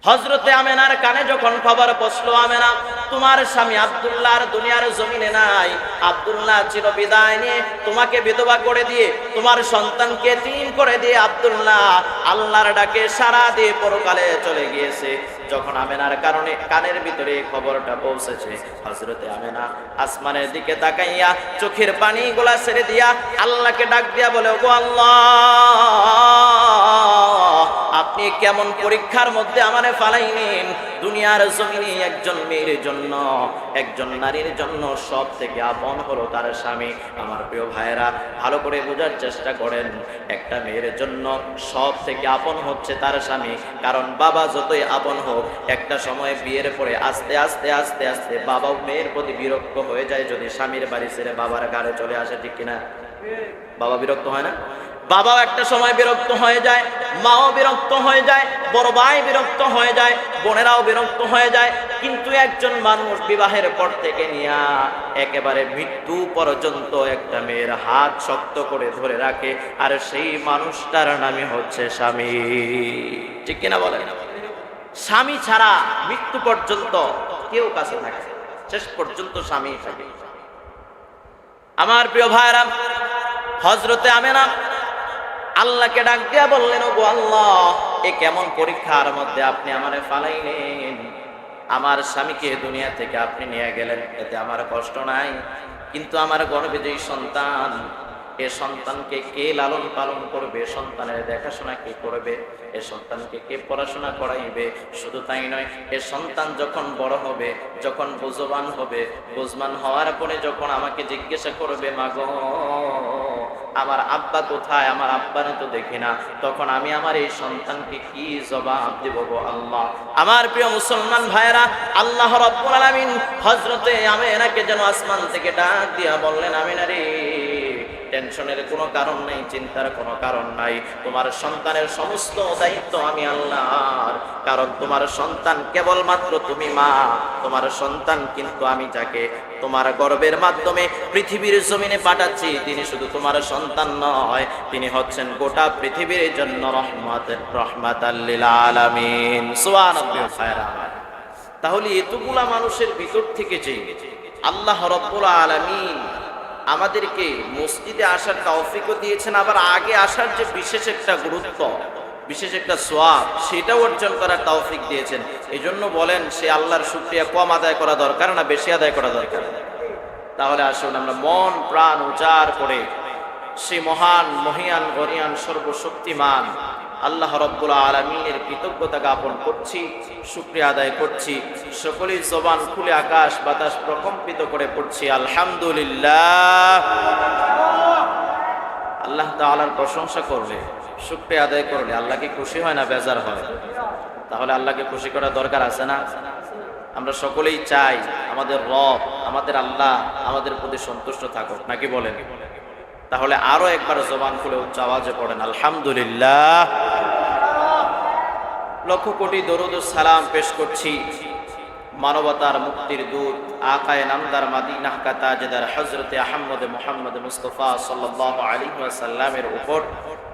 হযরতে আমেনার কানে যখন খবর পৌঁছলো, আমেনা তোমার স্বামী আব্দুল্লাহ আর দুনিয়ার জমিনে নাই, আব্দুল্লাহ চিরবিদায় নিয়ে তোমাকে বিধবা করে দিয়ে তোমার সন্তানকে এতিম করে দিয়ে আব্দুল্লাহ আল্লাহর ডাকে সাড়া দিয়ে পরকালে চলে গিয়েছে। যখন আমেনার কারণে কানের ভিতরে খবরটা পৌঁছেছে, হযরতে আমেনা আসমানের দিকে তাকাইয়া চোখের পানিগুলা ছেড়ে দিয়া আল্লাহকে ডাক দিয়া বলে, ওগো আল্লাহ, আপনি কেমন পরীক্ষার মধ্যে আমারে ফালাইলেন। দুনিয়ার জমিনে একজন মেয়ের জন্য, একজন নারীর জন্য সব থেকে আপন হলো তার স্বামী। আমার প্রিয় ভাইয়েরা, ভালো করে বোঝার চেষ্টা করেন, একটা মেয়ের জন্য সব থেকে আপন হচ্ছে তার স্বামী। কারণ বাবা যতই আপন হোক, একটা সময় বিয়ের পরে আস্তে আস্তে আস্তে আস্তে বাবাও মেয়ের প্রতি বিরক্ত হয়ে যায় যদি স্বামীর বাড়ি ছেড়ে বাবার ঘরে চলে আসে, ঠিক কিনা? বাবা বিরক্ত হয় না? বাবাও একটা সময় বিরক্ত হয়ে যায়, মাও বিরক্ত হয়ে যায়, বড় ভাই বিরক্ত হয়ে যায়, বোনেরাও বিরক্ত হয়ে যায়। কিন্তু একজন মানুষ বিবাহের পর থেকে নিয়ে একেবারে মৃত্যু পর্যন্ত একটা মেয়ের হাত শক্ত করে ধরে রাখে, আর সেই মানুষটার নামই হচ্ছে স্বামী, ঠিক কিনা বলেন? স্বামী ছাড়া মৃত্যু পর্যন্ত কেউ কাছে থাকে, শেষ পর্যন্ত স্বামী থাকে। আমার প্রিয় ভাইরা, হযরতে আমেনা আল্লাহকে ডাক দিয়া বললেন, ওগো আল্লাহ, এ কেমন পরীক্ষার মধ্যে আপনি আমারে ফালাইলেন। আমার স্বামীকে দুনিয়া থেকে আপনি নিয়ে গেলেন, এতে আমার কষ্ট নাই, কিন্তু আমার গর্ভে যে সন্তান, এ সন্তানকে কে লালন পালন করবে, সন্তানের দেখাশোনা কে করবে, এ সন্তানকে কে পড়াশোনা করাইবে? শুধু তাই নয়, এ সন্তান যখন বড় হবে, যখন বুঝবান হবে, বুঝমান হওয়ার পরে যখন আমাকে জিজ্ঞাসা করবে, মাগো আমার আব্বা কোথায়, আমার আব্বারে তো দেখি না, তখন আমি আমার এই সন্তানকে কি জবাব দেব গো আল্লাহ? আমার প্রিয় মুসলমান ভাইরা, আল্লাহ রাব্বুল আলামিন হযরতে আমেনাকে যেন আসমান থেকে ডাক দিয়া বললেন, আমেনা রে, টেনশনের কোনো কারণ নাই, চিন্তার কোনো কারণ নাই, তোমার সন্তানের সমস্ত দায়িত্ব আমি আল্লাহর। কারণ তোমার সন্তান কেবলমাত্র তুমি মা, তোমার সন্তান কিন্তু আমি যাকে তোমার গর্ভের মাধ্যমে পৃথিবীর জমিনে পাঠাচ্ছি, তিনি শুধু তোমার সন্তান নয়, তিনি হচ্ছেন গোটা পৃথিবীর জন্য রহমাতাল লিল আলামিন। সুবহানাল্লাহ। তাহলে এতগুলা মানুষের ভিতর থেকে যে আল্লাহ রাব্বুল আলামিন আমাদেরকে মসজিদে আসার তৌফিকও দিয়েছেন, আবার আগে আসার যে বিশেষ একটা গুরুত্ব, বিশেষ একটা সওয়াব, সেটা অর্জন করার তৌফিক দিয়েছেন। এই জন্য বলেন, সে আল্লাহর শুকরিয়া কম আদায় করা দরকার না বেশি আদায় করা দরকার? তাহলে আসুন আমরা মন প্রাণ উজাড় করে সেই মহান মহিয়ান গরিয়ান সর্বশক্তিমান আল্লাহ রাব্বুল আলামিনের কৃতজ্ঞতা জ্ঞাপন করছি, শুকরিয়া আদায় করছি। সকলেই জবান খুলে আকাশ বাতাস প্রকম্পিত করে পড়ছি আলহামদুলিল্লাহ। আল্লাহ তাআলার প্রশংসা করলে, শুকরিয়া আদায় করলে আল্লাহ কি খুশি হয় না বেজার হয়? তাহলে আল্লাহকে খুশি করা দরকার আছে না? আমরা সকলেই চাই আমাদের রব, আমাদের আল্লাহ আমাদের প্রতি সন্তুষ্ট থাকুক, নাকি বলেন? তাহলে আরো একবার জবান খুলে উচ্চ আওয়াজে পড়েন আলহামদুলিল্লাহ। লক্ষ কোটি দরুদ ও সালাম পেশ করছি মানবতার মুক্তির দূত আকায়ে নামদার মাদিনাহ কা তাজদার হযরতে আহমদ মুহাম্মদ মুস্তাফা সাল্লাল্লাহু আলাইহি ওয়াসাল্লামের উপর।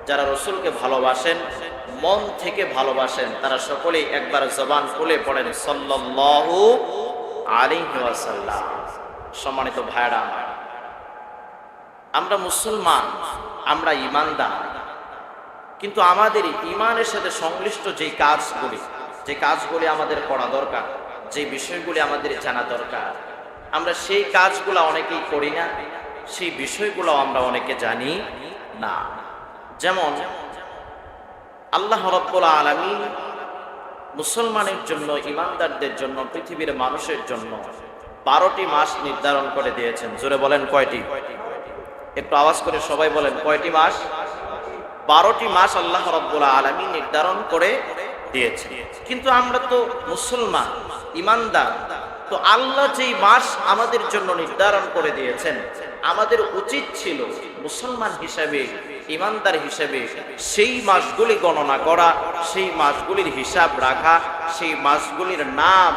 যারা রাসূলকে ভালোবাসেন, মন থেকে ভালোবাসেন, তারা সকলেই একবার জবান খুলে পড়েন সাল্লাল্লাহু আলাইহি ওয়াসাল্লাম। সম্মানিত ভাইরা আমার, আমরা মুসলমান, আমরা ঈমানদার, কিন্তু আমাদের ঈমানের সাথে সংশ্লিষ্ট যে কাজগুলি আমাদের করা দরকার, যে বিষয়গুলি আমাদের জানা দরকার, আমরা সেই কাজগুলো অনেকেই করি না, সেই বিষয়গুলো আমরা অনেকে জানি না। যেমন আল্লাহ রাব্বুল আলামিন মুসলমানের জন্য, ঈমানদারদের জন্য, পৃথিবীর মানুষের জন্য 12টি মাস নির্ধারণ করে দিয়েছেন। জোরে বলেন কয়টি? একটু আওয়াজ করে সবাই বলেন কয়টি মাস? 12টি মাস আল্লাহ রাব্বুল আলামিন নির্ধারণ করে দিয়েছেন। কিন্তু আমরা তো মুসলমান, ঈমানদার, তো আল্লাহ যেই মাস আমাদের জন্য নির্ধারণ করে দিয়েছেন, আমাদের উচিত ছিল মুসলমান হিসাবে, ঈমানদার হিসাবে সেই মাসগুলি গণনা করা, সেই মাসগুলির হিসাব রাখা, সেই মাসগুলির নাম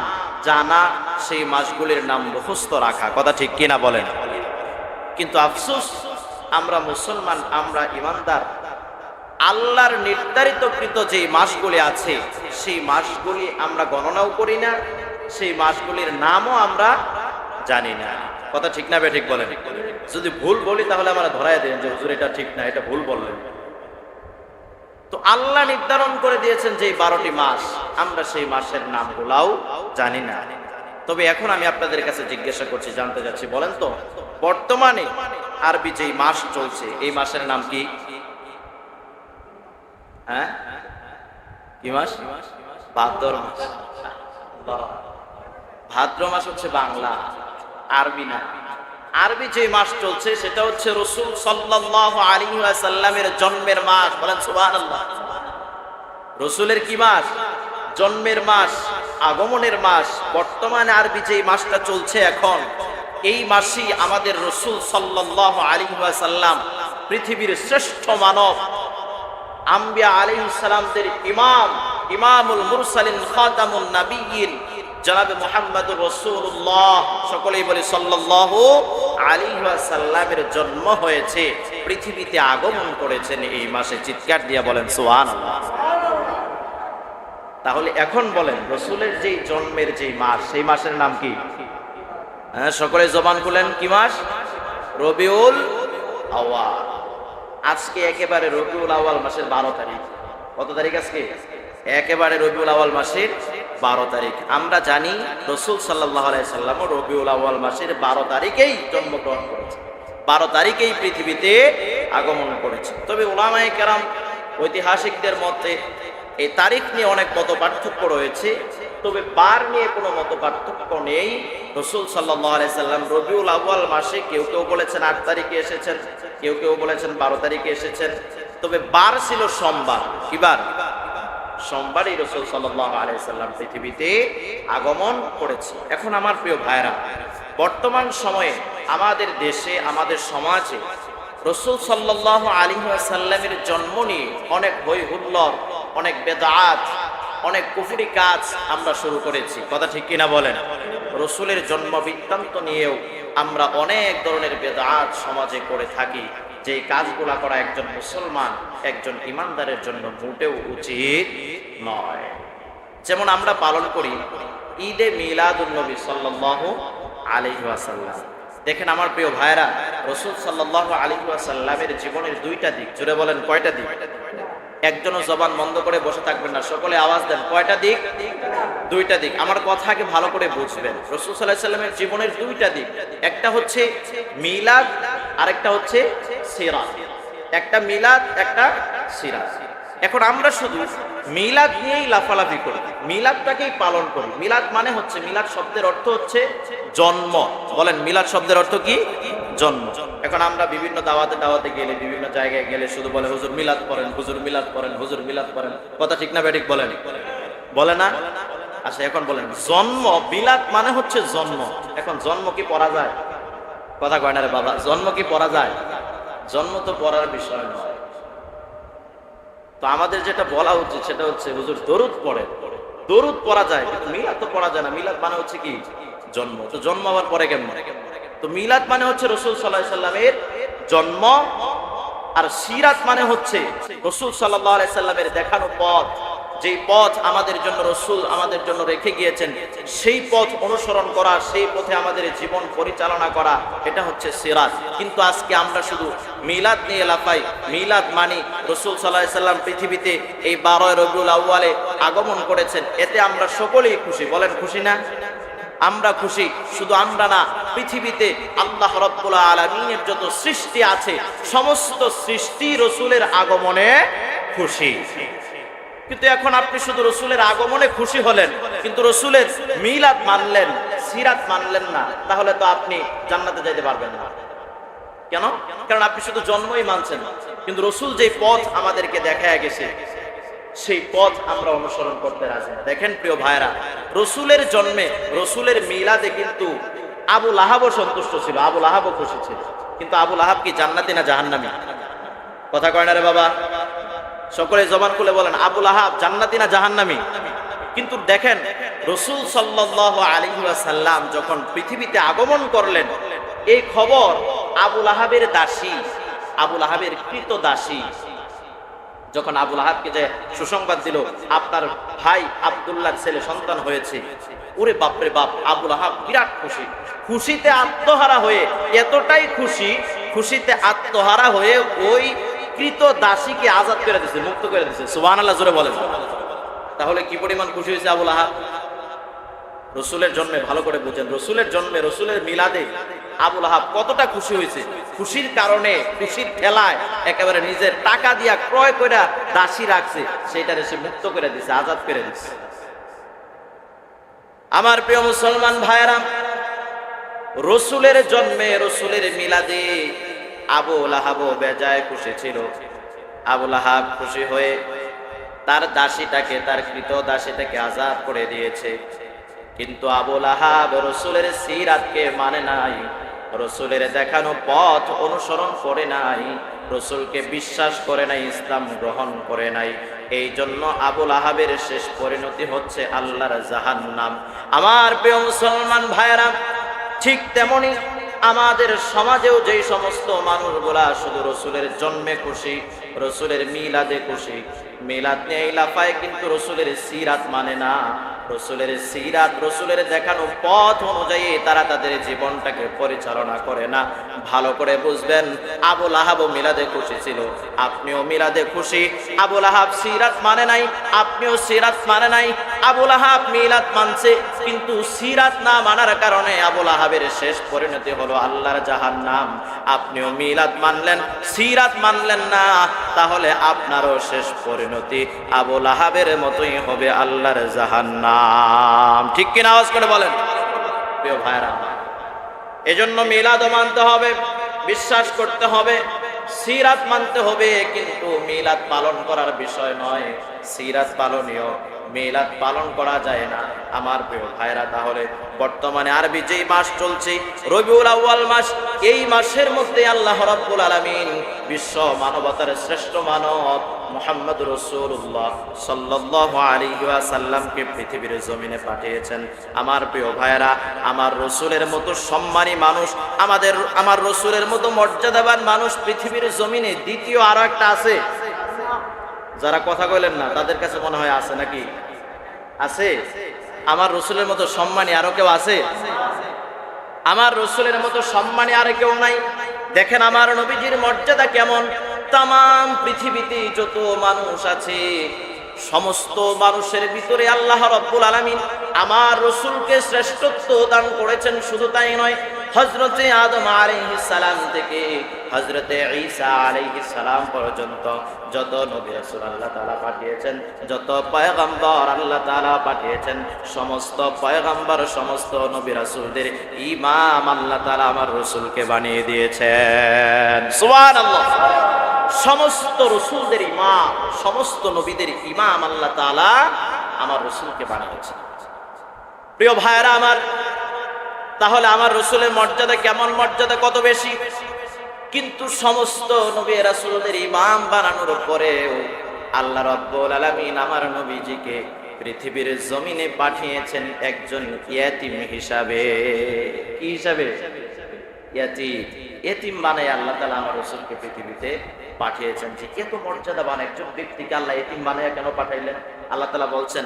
জানা, সেই মাসগুলির নাম মুখস্থ রাখা। কথা ঠিক কিনা বলেন? কিন্তু আফসোস, আমরা মুসলমান, আমরা ঈমানদার, আল্লাহর নির্ধারিতকৃত যে মাসগুলি আছে সেই মাসগুলি আমরা গণনাও করি না, সেই মাসগুলির নামও আমরা জানি না। কথা ঠিক না ঠিক বলেন? যদি ভুল বলি তাহলে আমরা ধরায় দেন যে হুজুর এটা ঠিক না, এটা ভুল বললেন। তো আল্লাহ নির্ধারণ করে দিয়েছেন যে 12টি মাস, আমরা সেই মাসের নামগুলাও জানি না। তবে এখন আমি আপনাদের কাছে জিজ্ঞাসা করছি, জানতে যাচ্ছি, বলেন তো বর্তমানে আরবি যেই মাস চলছে এই মাসের নাম কি? হ্যাঁ, কি মাস? ভাদ্র মাস। ভাদ্র মাস হচ্ছে বাংলা, আরবি না। আরবি যে মাস চলছে সেটা হচ্ছে রাসূল সাল্লাল্লাহু আলাইহি ওয়াসাল্লামের জন্মের মাস। বলেন সুবহানাল্লাহ। রাসূলের কি মাস? জন্মের মাস, আগমনের মাস। বর্তমানে আরবি যে মাসটা চলছে এখন, এই মাসই আমাদের রাসূল সাল্লাল্লাহু আলাইহি ওয়াসাল্লাম পৃথিবীর শ্রেষ্ঠ মানব, আম্বিয়া আলাইহিস সালামদের ইমাম, ইমামুল মুরসালিন, খাতামুন নাবিয়্যিন জনাবে মুহাম্মদুর রাসূলুল্লাহ, সকলেই বলি সাল্লাল্লাহু আলাইহি ওয়াসাল্লামের জন্ম হয়েছে, পৃথিবীতে আগমন করেছেন এই মাসে। চিৎকার দিয়ে বলেন সুবহানাল্লাহ। তাহলে এখন বলেন রাসূলের যেই জন্মের যেই মাস, সেই মাসের নাম কি? হ্যাঁ, সকলে জবান খুলেন, কি মাস? রবিউল আউয়াল। আজকে একেবারে রবিউল আউয়াল মাসের 12 তারিখ। কত তারিখ আজকে? একেবারে রবিউল আউয়াল মাসের 12 তারিখ। আমরা জানি রাসূল সাল্লাল্লাহু আলাইহি সাল্লাম রবিউল আউয়াল মাসের 12 তারিখেই জন্মগ্রহণ করেছেন, 12 তারিখেই পৃথিবীতে আগমন করেছেন। তবে উলামায়ে কেরাম, ঐতিহাসিকদের মধ্যে এই তারিখ নিয়ে অনেক মত পার্থক্য রয়েছে, তবে বার নিয়ে কোনো মত পার্থক্য নেই। রাসূল সাল্লাল্লাহু আলাইহি সাল্লাম রবিউল আউয়াল মাসে কেউ কেউ বলেছেন 8 তারিখে এসেছেন, কেউ কেউ বলেছেন 12 তারিখে এসেছেন। তবে বার ছিল সোমবার। কি বার? সোমবারই রাসূল সাল্লাল্লাহু আলাইহি সাল্লাম পৃথিবীতে আগমন করেছে। এখন আমার প্রিয় ভাইরা, বর্তমান সময়ে আমাদের দেশে, আমাদের সমাজে রাসূল সাল্লাল্লাহু আলাইহি ওয়াসাল্লামের জন্ম নিয়ে অনেক হই হুল্লোড়, অনেক বেদাত, অনেক কুফরি কাজ আমরা শুরু করেছি। কথা ঠিক কিনা বলেন? রাসূলের জন্ম বৃত্তান্ত নিয়েও আমরা অনেক ধরনের বেদাত সমাজে করে থাকি, যে কাজগুলা করা একজন মুসলমান, একজন ইমানদারের জন্য মোটেও উচিত নয়। যেমন আমরা পালন করি ঈদে মিলাদুন নবী সাল্লাল্লাহু আলাইহি ওয়াসাল্লাম। দেখেন আমার প্রিয় ভাইরা, রাসূল সাল্লাল্লাহু আলাইহি ওয়াসাল্লামের জীবনের 2টা দিক। জোরে বলেন, কয়টা দিক? একজনও জবান বন্ধ করে বসে থাকবেন না, সকলে আওয়াজ দেন, কয়টা দিক? 2টা দিক। আমার কথাকে ভালো করে বুঝবেন। রাসূল সাল্লাল্লাহু আলাইহি ওয়াসাল্লামের জীবনের 2টা দিক, একটা হচ্ছে মিলাদ, আরেকটা হচ্ছে সিরাত। একটা মিলাদ, একটা সিরাত। এখন আমরা শুধু মিলাদ নিয়েই লাফালাফি করি, মিলাদটাকেই পালন করি। মিলাদ মানে হচ্ছে, মিলাদ শব্দের অর্থ হচ্ছে জন্ম। বলেন, মিলাদ শব্দের অর্থ কি? জন্ম। এখন আমরা বিভিন্ন দাওয়াতে গেলে, বিভিন্ন জায়গায় গেলে শুধু বলে হুজুর মিলাদ পড়েন, হুজুর মিলাদ পড়েন, হুজুর মিলাদ পড়েন। কথা ঠিক না ঠিক বলেন? বলে না? আচ্ছা, এখন বলেন জন্ম, মিলাদ মানে হচ্ছে জন্ম। এখন জন্ম কি পড়া যায়? কথা কয় না রে বাবা, জন্ম কি পড়া যায়? জন্ম তো পড়ার বিষয় নয়। তো আমাদের যেটা বলা উচিত সেটা হচ্ছে হুজুর দরুদ পড়েন। দরুদ পড়া যায়, কিন্তু মিলাদ তো পড়া যায় না। মিলাদ মানে হচ্ছে কি? জন্ম। তো জন্ম আবার পরে কেমন? তো মিলাদ মানে হচ্ছে রাসূল সাল্লাল্লাহু আলাইহি সাল্লামের জন্ম, আর সিরাত মানে হচ্ছে রাসূল সাল্লাল্লাহু আলাইহি সাল্লামের দেখানো পথ, যেই পথ আমাদের জন্য রাসূল আমাদের জন্য রেখে গিয়েছেন, সেই পথ অনুসরণ করা, সেই পথে আমাদের জীবন পরিচালনা করা, এটা হচ্ছে সিরাত। কিন্তু আজকে আমরা শুধু মিলাদ নিয়ে লাফাই। মিলাদ মানে রাসূল সাল্লাল্লাহু আলাইহি সাল্লাম পৃথিবীতে এই 12 রবিউল আউয়ালে আগমন করেছেন, এতে আমরা সকলেই খুশি। বলেন খুশি না? আমরা খুশি। শুধু আমরা না, পৃথিবীতে আল্লাহ রাব্বুল আলামিনের যত সৃষ্টি আছে সমস্ত সৃষ্টি রাসূলের আগমনে খুশি। কিন্তু এখন আপনি শুধু রাসূলের আগমনে খুশি হলেন, কিন্তু রাসূলের মিলাদ মানলেন, সিরাত মানলেন না, তাহলে তো আপনি জান্নাতে যাইতে পারবেন না। কেন? কারণ আপনি শুধু জন্মই মানছেন, কিন্তু রাসূল যে পথ আমাদেরকে দেখায় গেছে সেই পথ আমরা অনুসরণ করতে রাজি না। দেখেন প্রিয় ভাইরা, রাসূলের জন্মে, রাসূলের মিলাদে কিন্তু আবু লাহাবও সন্তুষ্ট ছিল, আবু লাহাবও খুশি ছিল। কিন্তু আবু লাহাব কি জান্নাতি না জাহান্নামী? কথা কয় না রে বাবা? সকলে জবান খুলে বলেন, আবু লাহাব জান্নাতি না জাহান্নামী? কিন্তু দেখেন রাসূল সাল্লাল্লাহু আলাইহি ওয়াসাল্লাম যখন পৃথিবীতে আগমন করলেন, এই খবর আবু লাহাবের দাসী, আবু লাহাবের কৃত দাসী যখন আবুল আহাবকে যে সুসংবাদ দিল আপনার ভাই আব্দুল্লাহর ছেলে সন্তান হয়েছে, ওরে বাপরে বাপ, আবুল আহাব বিরাট খুশি, খুশিতে আত্মহারা হয়ে, এতটাই খুশি, খুশিতে আত্মহারা হয়ে ওই কৃত দাসীকে আজাদ করে দিয়েছে, মুক্ত করে দিয়েছে। সুবহানাল্লাহ জোরে বলেন। তাহলে কি পরিমাণ খুশি হয়েছে আবুল আহাব? রসুলের জন্মে, ভালো করে বুঝেন, রসুলের জন্মে, রসুলের মিলাদে আবুল আহাব কতটা খুশি হয়েছে। খুশির কারণে, খুশির ঠেলায় একেবারে নিজের টাকা দিয়া ক্রয় করে দাসী রাখছে, সেটারে সে মুক্ত করে দিছে, আজাদ করে দিছে। আমার প্রিয় মুসলমান ভাইরা, রসুলের জন্মে, রসুলের মিলাদে আবুল আহাব বেজায় খুশি ছিল। আবুল আহাব খুশি হয়ে তার দাসীটাকে, তার কৃত দাসীটাকে আজাদ করে দিয়েছে। কিন্তু আবুল আহাব রসুলের সিরাতকে মানে নাই, রসুলের দেখানো পথ অনুসরণ করে নাই, রসুলকে বিশ্বাস করে নাই, ইসলাম গ্রহণ করে নাই। এই জন্য আবুল আহাবের শেষ পরিণতি হচ্ছে আল্লাহর জাহান্নাম। আমার প্রিয় মুসলমান ভাইরা, ঠিক তেমনি আমাদের সমাজেও যেই সমস্ত মানুষগুলা শুধু রসুলের জন্মে খুশি, রসুলের মিলাদে খুশি, মিলাদ নিয়ে লাফায়, কিন্তু রসুলের সিরাত মানে না, রসুলের সিরাত, রসুলের দেখানো পথ অনুযায়ী তারা তাদের জীবনটাকে পরিচালনা করে না। ভালো করে বুঝবেন, আবুল আহাব মিলাদে খুশি ছিল, আপনিও মিলাদে খুশি। আবুল আহাব সিরাত মানে নাই, আপনিও সিরাত মানে নাই। আবুল আহাব মিলাদ মানছে, কিন্তু সিরাত না মানার কারণে আবুল আহাবের শেষ পরিণতি হলো আল্লাহর জাহান্নাম। আপনিও মিলাদ মানলেন, সিরাত মানলেন না, তাহলে আপনারও শেষ পরিণতি আবুল আহাবের মতোই হবে, আল্লাহর জাহান্নাম। ঠিক কিনা আওয়াজ করে বলেন প্রিয় ভাইরা। এজন্য মিলাদও মানতে হবে, বিশ্বাস করতে হবে, সিরাত মানতে হবে, কিন্তু মিলাদ পালন করার বিষয় নয়, সিরাত পালনীয়, মিলাদ পালন করা যায় না। আমার প্রিয় ভাইরা, তাহলে বর্তমানে আরবি যেই মাস চলছে রবিউল আউয়াল মাস, এই মাসের মধ্যে আল্লাহ রাব্বুল আলামিন বিশ্ব মানবতার শ্রেষ্ঠ মানব মুহাম্মদ রাসূলুল্লাহ সাল্লাল্লাহু আলাইহি ওয়াসাল্লামকে পৃথিবীর জমিনে পাঠিয়েছেন। আমার প্রিয় ভাইরা, আমার রসুলের মতো সম্মানী মানুষ, আমার রসুলের মতো মর্যাদাবান মানুষ পৃথিবীর জমিনে দ্বিতীয় আরো একটা আছে। যারা কথা কইলেন না তাদের কাছে মনে হয় আছে নাকি? আছে? আমার রসুলের মতো সম্মানী আরো কেউ আছে? আমার রসুলের মতো সম্মানী আর কেউ নাই। দেখেন আমার নবীজির মর্যাদা কেমন। তামাম পৃথিবীতে যত মানুষ আছে, সমস্ত মানুষের ভিতরে আল্লাহ রাব্বুল আলামিন আমার রসুলকে শ্রেষ্ঠত্ব দান করেছেন। শুধু তাই নয়, হযরতে আদম আলাইহিস সালাম থেকে হযরতে ঈসা আলাইহিস সালাম পর্যন্ত যত নবী রাসূল আল্লাহ তাআলা পাঠিয়েছেন, যত পয়গম্বর আল্লাহ তাআলা পাঠিয়েছেন, সমস্ত পয়গম্বর, সমস্ত নবী রাসূলদের ইমাম আল্লাহ তাআলা আমার রসুলকে বানিয়ে দিয়েছেন। সুবহানাল্লাহ। সমস্ত রসুলদের ইমাম, সমস্ত নবীদের ইমাম আল্লাহ তাআলা আমার রসুলকে বানিয়েছেন। প্রিয় ভাইরা আমার, তাহলে আমার রসুলের মর্যাদা কেমন, মর্যাদা কত বেশি। কিন্তু সমস্ত নবী রাসূলদের ইমাম বানানোর পরেও আল্লাহ রাব্বুল আলামিন আমার নবীজিকে পৃথিবীর জমিনে পাঠিয়েছেন একজন ইয়াতীম হিসাবে। কি হিসাবে? ইয়াতীম বানায় আল্লাহ তাআলা আমার রাসূলকে পৃথিবীতে পাঠিয়েছেন। যে এত মর্যাদাবান একজন ব্যক্তিকে আল্লাহ ইয়াতীম বানায় কেন পাঠাইলেন? আল্লাহ তাআলা বলছেন,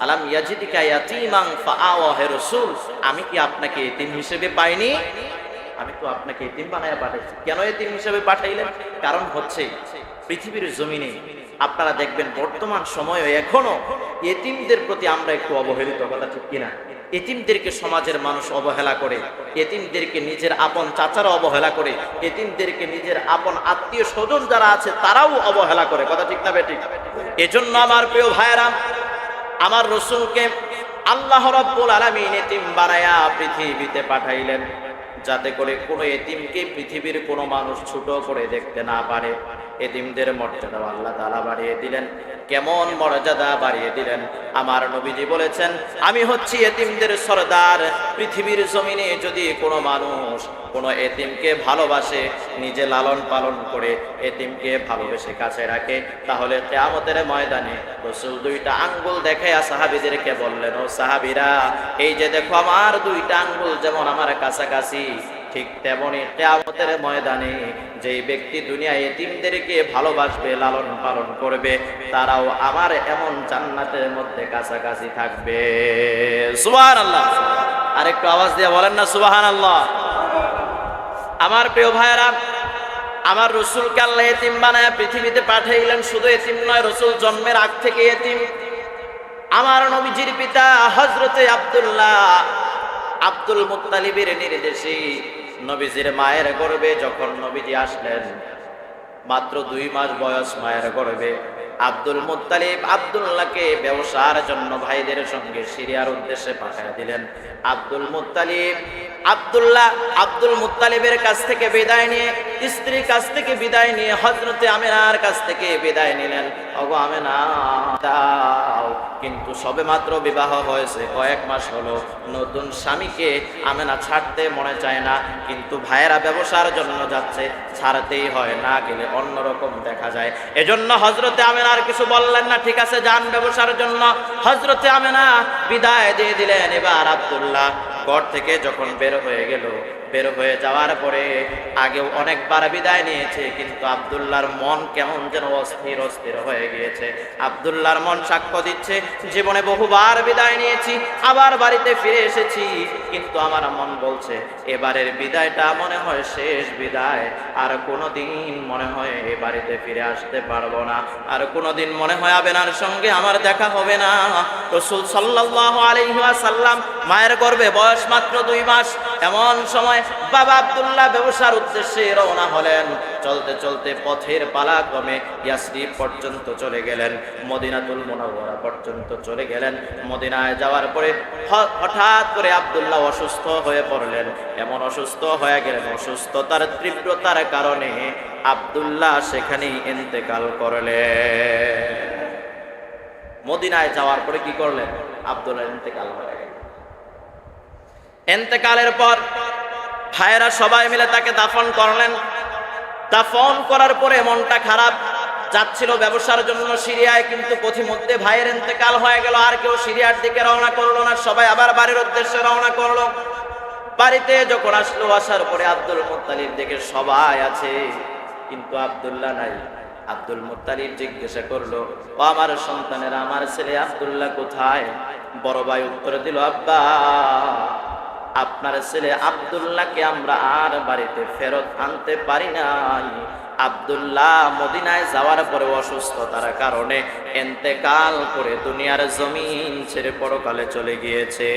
আলাম ইয়াজিদিকা ইয়াতীমান ফাআওয়া, হে রাসূল, আমি কি আপনাকে ইয়াতীম হিসেবে পাইনি? আমি তো আপনাকে ইয়াতীম বানায় পাঠাইছি। কেন ইয়াতীম হিসেবে পাঠাইলেন? কারণ হচ্ছে পৃথিবীর জমিনে আপনারা দেখবেন বর্তমান সময়ে এখনো ইয়াতীমদের প্রতি আমরা একটু অবহেলিত, কথা ঠিক কিনা? এতিমদেরকে সমাজের মানুষ অবহেলা করে, এতিমদেরকে নিজের আপন চাচারা অবহেলা করে, এতিমদেরকে নিজের আপন আত্মীয় স্বজন যারা আছে তারাও অবহেলা করে, কথা ঠিক না বেঠিক? এজন্য আমার প্রিয় ভাইয়েরা, আমার রসুলকে আল্লাহ রাব্বুল আলামিন এতিম বানায়া পৃথিবীতে পাঠাইলেন, যাতে করে কোনো এতিমকে পৃথিবীর কোনো মানুষ ছোট করে দেখতে না পারে। এতিমদের মর্যাদা আল্লাহ তাআলা বাড়িয়ে দিলেন। কেমন মর্যাদা বাড়িয়ে দিলেন? আমার নবীজি বলেছেন, আমি হচ্ছি এতিমদের সরদার। পৃথিবীর জমিনে যদি কোনো মানুষ কোনো এতিমকে ভালোবাসে, নিজে লালন পালন করে এতিমকে ভালোবেসে কাছে রাখে, তাহলে কিয়ামতের ময়দানে রাসূল দুইটা আঙ্গুল দেখায়া সাহাবীদেরকে বললেন, ও সাহাবীরা, এই যে দেখো আমার দুইটা আঙ্গুল যেমন আমার কাছাকাছি, ঠিক তেমনি কিয়ামতের ময়দানে যেই ব্যক্তি দুনিয়ায় এতিমদেরকে ভালোবাসবে, লালন পালন করবে, তারাও আমার এমন জান্নাতের মধ্যে কাছাকাছি থাকবে। সুবহানাল্লাহ। আরেকটু আওয়াজ দিয়ে বলেন না সুবহানাল্লাহ। আমার প্রিয় ভাইয়েরা, আমার রাসূলকে আল্লাহ এতিম বানায়া পৃথিবীতে পাঠাইলেন। শুধু এতিম নয়, রাসূল জন্মের আগ থেকে এতিম। আমার নবীজির পিতা হযরতে আব্দুল মুত্তালিবের নির্দেশে নবীজির মায়ের গর্ভে যখন নবীজি আসলেন, মাত্র 2 মাস বয়স মায়ের গর্ভে, আব্দুল মুত্তালিব আব্দুল্লাহকে ব্যবসার জন্য ভাইদের সঙ্গে সিরিয়ার উদ্দেশ্যে পাঠিয়ে দিলেন। আব্দুল মুত্তালিবের কাছ থেকে বিদায় নিয়ে, স্ত্রীর কাছ থেকে বিদায় নিয়ে হযরতে আমেনার কাছ থেকে বিদায় নিলেন। ওগো আমেনা দাও। কিন্তু সবেমাত্র বিবাহ হয়েছে, কয়েক মাস হলো, নতুন স্বামীকে আমেনা ছাড়তে মনে চায় না, কিন্তু ভাইয়েরা ব্যবসার জন্য যাচ্ছে, ছাড়তেই হয়, না গেলে অন্যরকম দেখা যায়। এজন্য হযরতে আমেনার কিছু বললেন না, ঠিক আছে যান ব্যবসার জন্য। হযরতে আমেনা বিদায় দিয়ে দিলেন। এবার আব্দুল্লাহ ঘর থেকে যখন বের হয়ে গেল, বের হয়ে যাওয়ার পরে আগেও অনেকবার বিদায় নিয়েছে, কিন্তু আব্দুল্লাহর মন কেমন যেন অস্থির হয়ে গিয়েছে। আব্দুল্লাহর মন সাক্ষ্য দিচ্ছে, জীবনে বহুবার বিদায় নিয়েছি, আবার বাড়িতে ফিরে এসেছি, কিন্তু আমার মন বলছে এবারের বিদায়টা মনে হয় শেষ বিদায়, আর কোনোদিন মনে হয় এ বাড়িতে ফিরে আসতে পারবো না, আর কোনোদিন মনে হয় আবেনার সঙ্গে আমার দেখা হবে না। রাসূল সাল্লাল্লাহু আলাইহি ওয়াসাল্লাম মায়ের গর্ভে বয়স মাত্র 2 মাস। এমন সময় বাবা আব্দুল্লাহ ব্যবসার উদ্দেশ্যে রওনা হলেন। চলতে চলতে পথের পালাক্রমে ইয়াসরিব পর্যন্ত চলে গেলেন, মদিনাতুল মুনাওয়ারা পর্যন্ত চলে গেলেন। মদিনায় যাওয়ার পরে হঠাৎ করে আব্দুল্লাহ অসুস্থ হয়ে পড়লেন। এমন অসুস্থ হয়ে গেলেন, অসুস্থতার তীব্রতার কারণে আব্দুল্লাহ সেখানেই ইন্তেকাল করলেন। মদিনায় যাওয়ার পরে কি করলেন? আব্দুল্লাহ ইন্তেকাল হয়ে গেলেন। ইন্তেকালের পর ভাইয়েরা সবাই মিলে তাকে দাফন করলেন। দাফন করার পরে মনটা খারাপ, যাচ্ছিল ব্যবসার জন্য সিরিয়ায়, কিন্তু পথিমধ্যে ভাইয়ের ইন্তেকাল হয়ে গেল। আর কেউ সিরিয়ার দিকে রওনা করলো না, সবাই আবার বাড়ির উদ্দেশ্যে রওনা করলো। বাড়িতে যখন আসলো, আসার পরে আব্দুল মুত্তালিব দেখে সবাই আছে, কিন্তু আব্দুল্লাহ নাই। আব্দুল মুত্তালিব জিজ্ঞাসা করলো, ও আমার সন্তানেরা, আমার ছেলে আব্দুল্লাহ কোথায়? বড় ভাই উত্তর দিল, আব্বা, আপনার ছেলে আব্দুল্লাহকে আমরা আর বাড়িতে ফেরত আনতে পারি নাই। আব্দুল্লাহ মদিনায় যাওয়ার পরে অসুস্থতার কারণে ইন্তেকাল করে দুনিয়ার জমিন ছেড়ে পরকালে চলে গিয়েছে।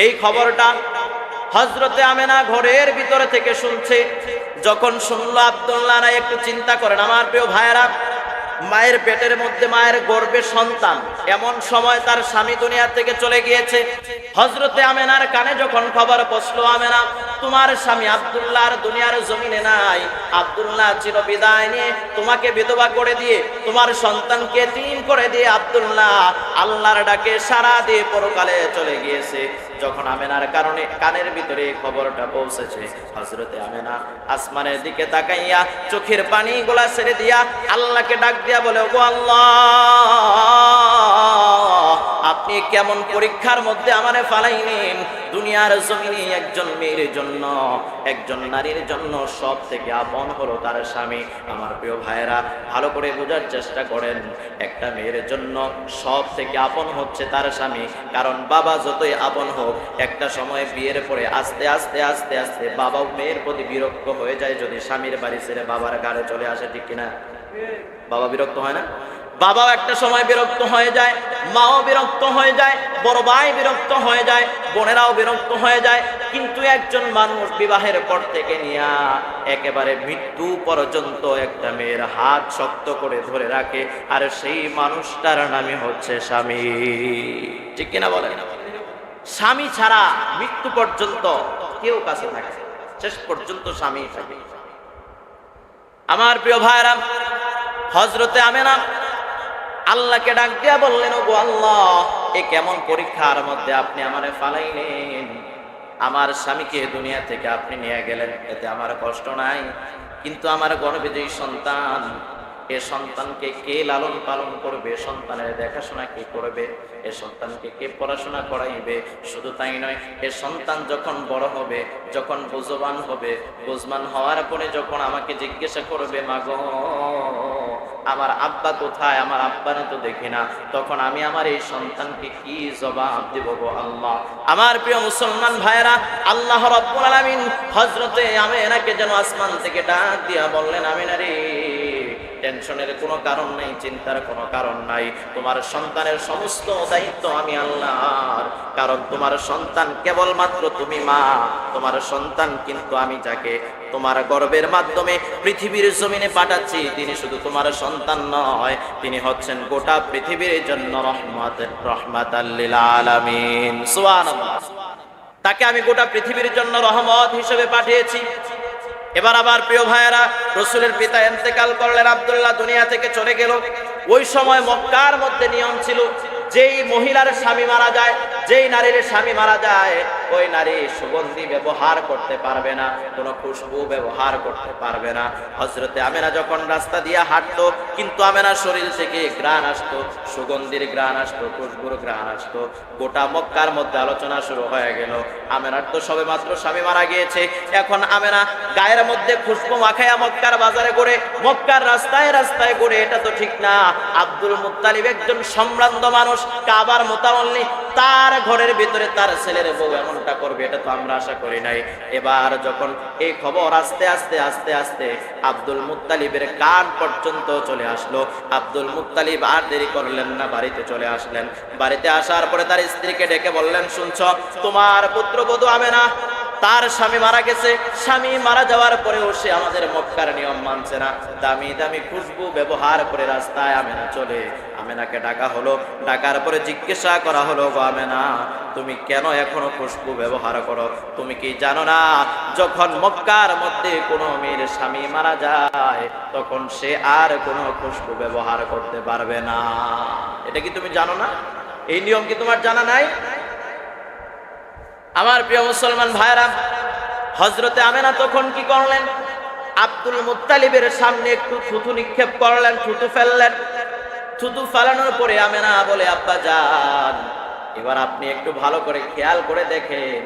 এই খবরটা হযরতে আমেনা ঘরের ভিতরে থেকে শুনছে। যখন শুনলো আব্দুল্লাহ নাই, একটু চিন্তা করেন আমার প্রিয় ভাইয়েরা, মায়ের পেটের মধ্যে, মায়ের গর্ভে সন্তান, এমন সময় তার স্বামী দুনিয়া থেকে চলে গিয়েছে। হযরতে আমেনার কানে যখন খবর পৌঁছলো, আমেনা, তোমার স্বামী আব্দুল্লাহ আর দুনিয়ার জমিনে নাই, আব্দুল্লাহ চির বিদায় নিয়ে তোমাকে বিধবা করে দিয়ে, তোমার সন্তানকে এতিম করে দিয়ে আব্দুল্লাহ আল্লাহর ডাকে সাড়া দিয়ে পরকালে চলে গিয়েছে। যখন আমেনার কারণে কানের ভিতরে খবরটা পৌঁছেছে, হযরতে আমেনা আসমানের দিকে তাকাইয়া চোখের পানিগুলা ছেড়ে দিয়া আল্লাহকে ডাক দিয়া বলে, ওগো আল্লাহ, আপনি কেমন পরীক্ষার মধ্যে আমারে ফালাইলেন। দুনিয়ার জমিনে একজন মেয়ের জন্য, একজন নারীর জন্য সব থেকে আপন হলো তার স্বামী। আমার প্রিয় ভাইয়েরা, ভালো করে বোঝার চেষ্টা করেন, একটা মেয়ের জন্য সব থেকে আপন হচ্ছে তার স্বামী। কারণ বাবা যতই আপন হোক, একটা সময় বিয়ের পরে আস্তে আস্তে আস্তে আস্তে বাবাও মেয়ের প্রতি বিরক্ত হয়ে যায়, যদি স্বামীর বাড়ি ছেড়ে বাবার ঘরে চলে আসে, ঠিক কিনা? বাবা বিরক্ত হয় না? বাবাও একটা সময় বিরক্ত হয়ে যায়, মাও বিরক্ত হয়ে যায়, বড় ভাই বিরক্ত হয়ে যায়, বোনেরাও বিরক্ত হয়ে যায়। কিন্তু একজন মানুষ বিবাহের পর থেকে নিয়ে একেবারে মৃত্যু পর্যন্ত একটা মেয়ের হাত শক্ত করে ধরে রাখে, আর সেই মানুষটার নামই হচ্ছে স্বামী, ঠিক কিনা বলেন? স্বামী ছাড়া মৃত্যু পর্যন্ত কেউ কাছে থাকে, শেষ পর্যন্ত স্বামী থাকে। আমার প্রিয় ভাইরা, হযরতে আমেনা আল্লাহকে ডাক দিয়া বললেন, ওগো আল্লাহ, এ কেমন পরীক্ষার মধ্যে আপনি আমারে ফালাইলেন। আমার স্বামীকে দুনিয়া থেকে আপনি নিয়ে গেলেন, এতে আমার কষ্ট নাই, কিন্তু আমার গর্ভে যেই সন্তান, এ সন্তানকে কে লালন পালন করবে, সন্তানের দেখাশোনা কে করবে, এ সন্তানকে কে পড়াশোনা করাইবে। শুধু তাই নয়, এ সন্তান যখন বড় হবে, যখন বুঝবান হবে, বুঝবান হওয়ার পরে যখন আমাকে জিজ্ঞাসা করবে, মা গো আমার আব্বা কোথায়, আমার আব্বারে তো দেখি না, তখন আমি আমার এই সন্তানকে কি জবাব দেব গো আল্লাহ। আমার প্রিয় মুসলমান ভাইরা, আল্লাহ রাব্বুল আলামিন হযরতে আমেনাকে যেন আসমান থেকে ডাক দিয়া বললেন, আমেনা রে, টেনশনের কোনো কারণ নাই, চিন্তার কোনো কারণ নাই, তোমার সন্তানের সমস্ত দায়িত্ব আমি আল্লাহর। কারণ তোমার সন্তান কেবলমাত্র তুমি মা, তোমার সন্তান কিন্তু আমি যাকে তোমার গর্ভের মাধ্যমে পৃথিবীর জমিনে পাঠাচ্ছি, তিনি শুধু তোমার সন্তান নয়, তিনি হচ্ছেন গোটা পৃথিবীর জন্য রহমাতাল লিল আলামিন। সুবহানাল্লাহ। তাকে আমি গোটা পৃথিবীর জন্য রহমত হিসেবে পাঠিয়েছি। এবার আবার প্রিয় ভাইয়েরা, রসুলের পিতা ইন্তেকাল করলেন, আব্দুল্লাহ দুনিয়া থেকে চলে গেল। ওই সময় মক্কার মধ্যে নিয়ম ছিল, যেই মহিলার স্বামী মারা যায়, যেই নারীর স্বামী মারা যায়, ওই নারী সুগন্ধি ব্যবহার করতে পারবে না, কোনো খুশবু ব্যবহার করতে পারবে না। হযরতে আমেনা যখন রাস্তা দিয়ে হাঁটতো, কিন্তু আমেনার শরীর থেকে ঘ্রাণ আসতো, সুগন্ধির ঘ্রাণ আসতো, খুশবুর ঘ্রাণ আসতো। গোটা মক্কার মধ্যে আলোচনা শুরু হয়ে গেল, আমেনার তো সবে মাত্র স্বামী মারা গিয়েছে, এখন আমেনা গায়ের মধ্যে খুশবু মাখায়া মক্কার বাজারে ঘুরে, মক্কার রাস্তায় রাস্তায় ঘুরে, এটা তো ঠিক না। আব্দুল মুত্তালিব একজন সম্ভ্রান্ত মানুষ, কাবার মুতাওয়াল্লি, তার ঘরের ভিতরে তার ছেলের বউ এমনটা করবে, এটা তো আমরা আশা করি নাই। এবার যখন এই খবর আস্তে আস্তে আস্তে আস্তে আব্দুল মুত্তালিবের কান পর্যন্ত চলে আসলো, আব্দুল মুত্তালিব আর দেরি করলেন না, বাড়িতে চলে আসলেন। বাড়িতে আসার পরে তার স্ত্রীকে ডেকে বললেন, শুনছো, তোমার পুত্রবধূ আমেনা, তার স্বামী মারা গেছে, স্বামী মারা যাওয়ার পরেও সে আমাদের মক্কার নিয়ম মানছে না, দামি দামি খুশবু ব্যবহার করে রাস্তায় আমেনা চলে। আমেনাকে ডাকা হলো, ডাকার পরে জিজ্ঞাসা করা হলো, গো আমেনা, তুমি কেন এখনো খুশবু ব্যবহার করো? তুমি কি জানো না, যখন মক্কার মধ্যে কোনো মেয়ের স্বামী মারা যায়, তখন সে আর কোনো খুশবু ব্যবহার করতে পারবে না? এটা কি তুমি জানো না? এই নিয়ম কি তোমার জানা নাই? আমার প্রিয় মুসলমান ভাইরা, হযরতে আমেনা তখন কি করলেন, আব্দুল মুত্তালিবের সামনে একটু থুতু নিক্ষেপ করলেন, থুতু ফেললেন। থুতু ফেলানোর পরে আমেনা বলে, আব্বা জান, এবার আপনি একটু ভালো করে খেয়াল করে দেখেন,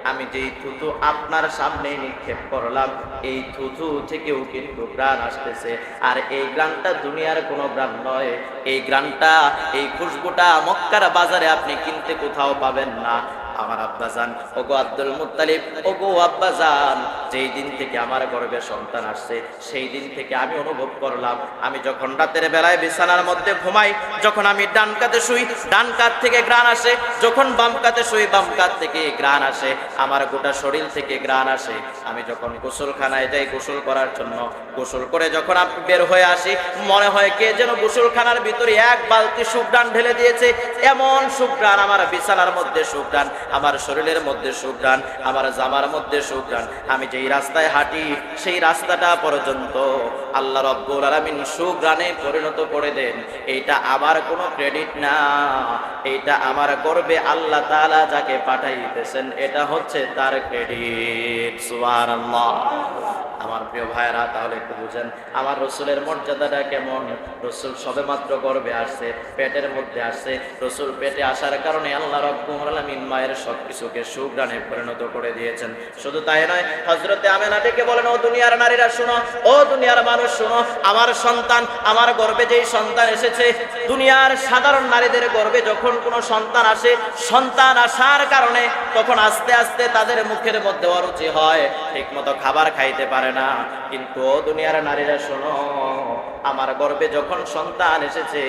আমি যেই থুতু আপনার সামনে নিক্ষেপ করলাম, এই থুতু থেকেও কিন্তু ঘ্রাণ আসতেছে, আর এই ঘ্রাণটা দুনিয়ার কোনো ঘ্রাণ নয়, এই ঘ্রাণটা, এই খুশবুটা মক্কার বাজারে আপনি কিনতে কোথাও পাবেন না। আমার আব্বাজান, ওগো আব্দুল মুত্তালিব, ওগো আব্বাজান, যেই দিন থেকে আমার গর্ভে সন্তান আসছে, সেই দিন থেকে আমি অনুভব করলাম, আমি যখন রাতের বেলায় বিছানার মধ্যে ঘুমাই, যখন আমি ডান কাতে শুই, ডান কাত থেকে ঘ্রাণ আসে, যখন বাম কাতে শুই, বাম কাত থেকে ঘ্রাণ আসে, আমার গোটা শরীর থেকে ঘ্রাণ আসে। আমি যখন গোসলখানায় যাই গোসল করার জন্য, গোসল করে যখন আমি বের হয়ে আসি, মনে হয় কে যেন গোসলখানার ভিতরে এক বালতি সুঘ্রাণ ঢেলে দিয়েছে, এমন সুঘ্রাণ, আমার বিছানার মধ্যে সুঘ্রাণ, আমার শরীরের মধ্যে সুঘ্রাণ, আমার জামার মধ্যে সুঘ্রাণ। আমি যেই রাস্তায় হাঁটি, সেই রাস্তাটা পর্যন্ত আল্লাহ রাব্বুল আলামিন সুঘ্রাণে পরিণত করে দেন। এইটা আমার কোনো ক্রেডিট না, এইটা আমার গর্বে আল্লাহ তাআলা যাকে পাঠাইতেছেন, এটা হচ্ছে তার ক্রেডিট। সুবহানাল্লাহ। আমার প্রিয় ভাইরা, তাহলে একটু বুঝেন আমার রসুলের মর্যাদাটা কেমন। রসুল সবেমাত্র গর্ভে আসছে, পেটের মধ্যে আসছে, রসুল পেটে আসার কারণে আল্লাহ রাব্বুল আলামিন মায়ের সবকিছুকে সুঘ্রাণে পরিণত করে দিয়েছেন। শুধু তাই নয়, হযরতে আমেনা ডেকে বলেন, ও দুনিয়ার নারীরা শুনো, ও দুনিয়ার মানুষ শুনো, আমার সন্তান, আমার গর্ভে যেই সন্তান এসেছে, দুনিয়ার সাধারণ নারীদের গর্ভে যখন কোনো সন্তান আসে, সন্তান আসার কারণে তখন আস্তে আস্তে তাদের মুখের মধ্যে অরুচি হয়, ঠিক মতো খাবার খাইতে পারে না। কিন্তু ও দুনিয়ার নারীরা শোনো, আমার গর্ভে যখন সন্তান এসেছে,